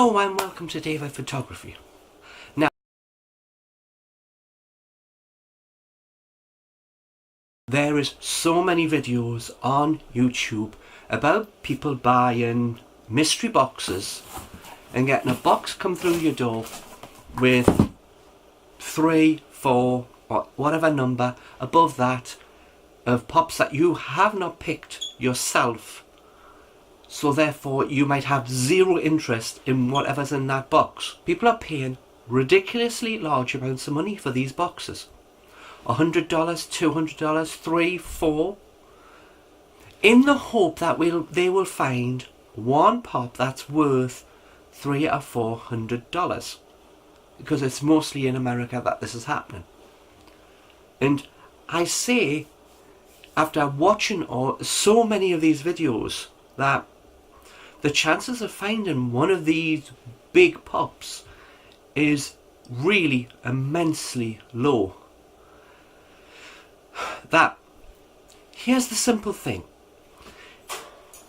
Hello and welcome to David Photography. Now, there is so many videos on YouTube about people buying mystery boxes and getting a box come through your door with 3, 4 or whatever number above that of pops that you have not picked yourself. So therefore you might have zero interest in whatever's in that box. People are paying ridiculously large amounts of money for these boxes. $100, $200, $3, $4, in the hope that they will find one pop that's worth $300 or $400, because it's mostly in America that this is happening. And I say, after watching so many of these videos, that the chances of finding one of these big pops is really immensely low. That, here's the simple thing.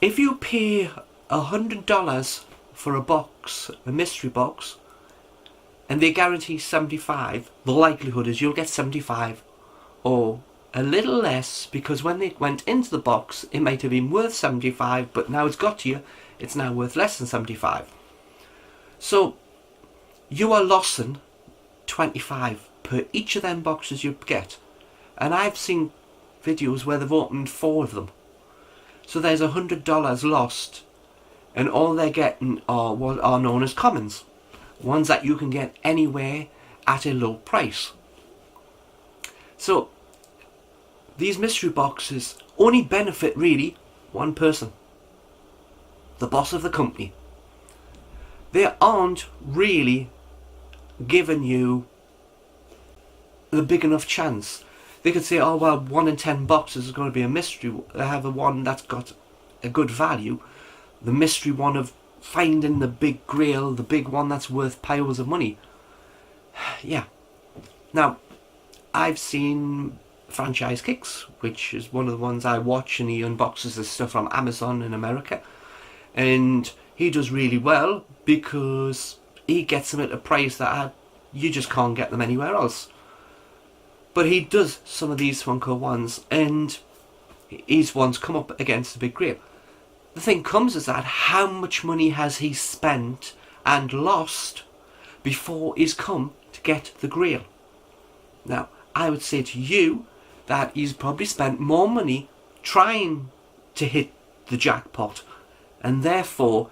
If you pay $100 for a box, a mystery box, and they guarantee 75, the likelihood is you'll get 75 or a little less, because when they went into the box it might have been worth 75, but now it's got to you, it's now worth less than 75. So you are losing 25 per each of them boxes you get. And I've seen videos where they've opened 4 of them. So there's $100 lost, and all they're getting are what are known as commons, ones that you can get anywhere at a low price. So these mystery boxes only benefit really one person, the boss of the company. They aren't really giving you the big enough chance. They could say, oh well, 1 in 10 boxes is going to be a mystery. They have a one that's got a good value, the mystery one of finding the big grail, the big one that's worth piles of money. Yeah. Now, I've seen Franchise Kicks, which is one of the ones I watch, and he unboxes the stuff from Amazon in America, and he does really well because he gets them at a price that you just can't get them anywhere else. But he does some of these funko ones, and his ones come up against a big grail. The thing comes is that how much money has he spent and lost before he's come to get the grail? Now, I would say to you that he's probably spent more money trying to hit the jackpot, and therefore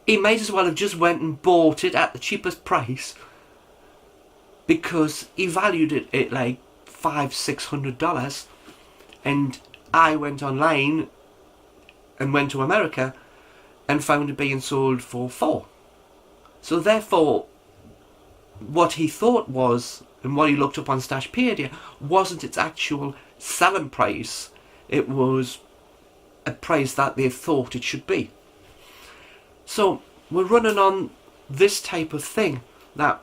he might as well have just went and bought it at the cheapest price, because he valued it at like $500-600, and I went online and went to America and found it being sold for $4. So therefore what he thought was, and what he looked up on Stashpedia, wasn't its actual selling price. It was a price that they thought it should be. So we're running on this type of thing, that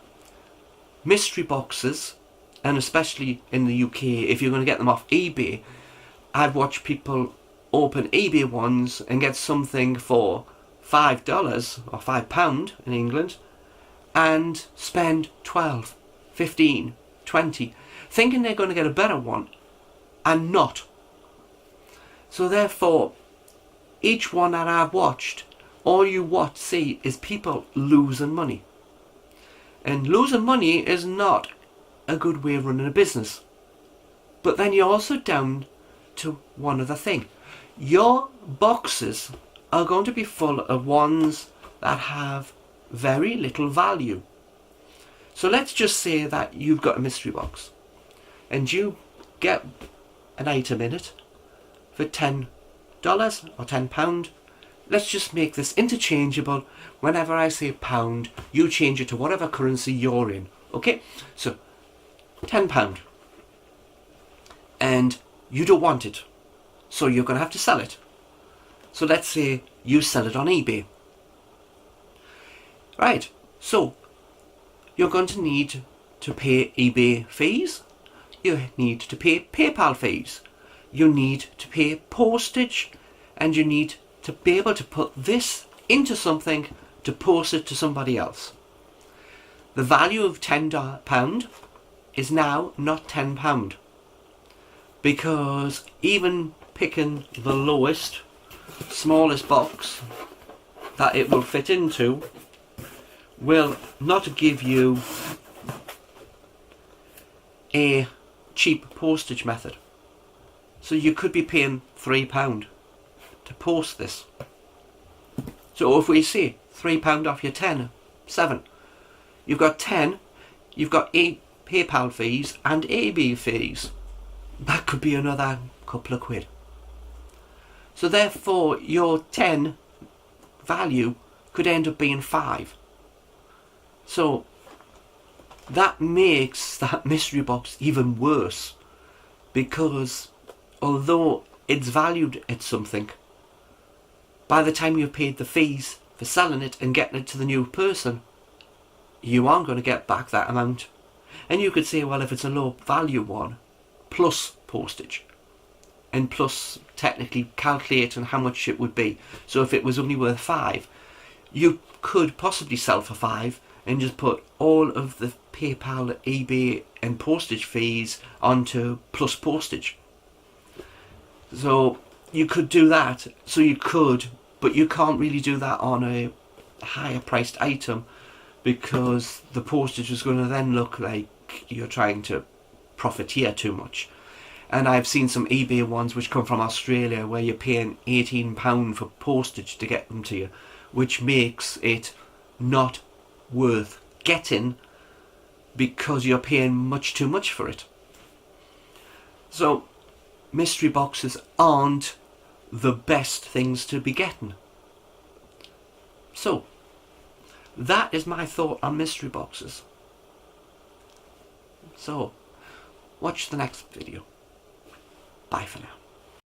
mystery boxes, and especially in the UK, if you're going to get them off eBay, I've watched people open eBay ones and get something for $5 or £5 in England, and spend 12, 15, 20, thinking they're going to get a better one, and not. So therefore, each one that I've watched, all you see is people losing money. And losing money is not a good way of running a business. But then you're also down to one other thing. Your boxes are going to be full of ones that have very little value. So let's just say that you've got a mystery box and you get an item in it for $10 or £10. Let's just make this interchangeable. Whenever I say pound, you change it to whatever currency you're in. Okay, so £10, and you don't want it, so you're going to have to sell it. So let's say you sell it on eBay. Right, so you're going to need to pay eBay fees, you need to pay PayPal fees, you need to pay postage, and you need to be able to put this into something to post it to somebody else. The value of £10 is now not £10, because even picking the lowest, smallest box that it will fit into will not give you a cheap postage method. So you could be paying £3 to post this. So if we say £3 off your 10, 7, you've got 10, you've got 8 PayPal fees and AB fees. That could be another couple of quid. So therefore your 10 value could end up being 5. So that makes that mystery box even worse, because although it's valued at something, by the time you've paid the fees for selling it and getting it to the new person, you aren't going to get back that amount. And you could say, well, if it's a low value one, plus postage, and plus technically calculating how much it would be. So if it was only worth 5, you could possibly sell for 5 and just put all of the PayPal, eBay and postage fees onto plus postage. So you could do that. So you could, but you can't really do that on a higher priced item, because the postage is going to then look like you're trying to profiteer too much. And I've seen some eBay ones which come from Australia where you're paying £18 for postage to get them to you, which makes it not worth getting because you're paying much too much for it. So mystery boxes aren't the best things to be getting. So that is my thought on mystery boxes. So watch the next video. Bye for now.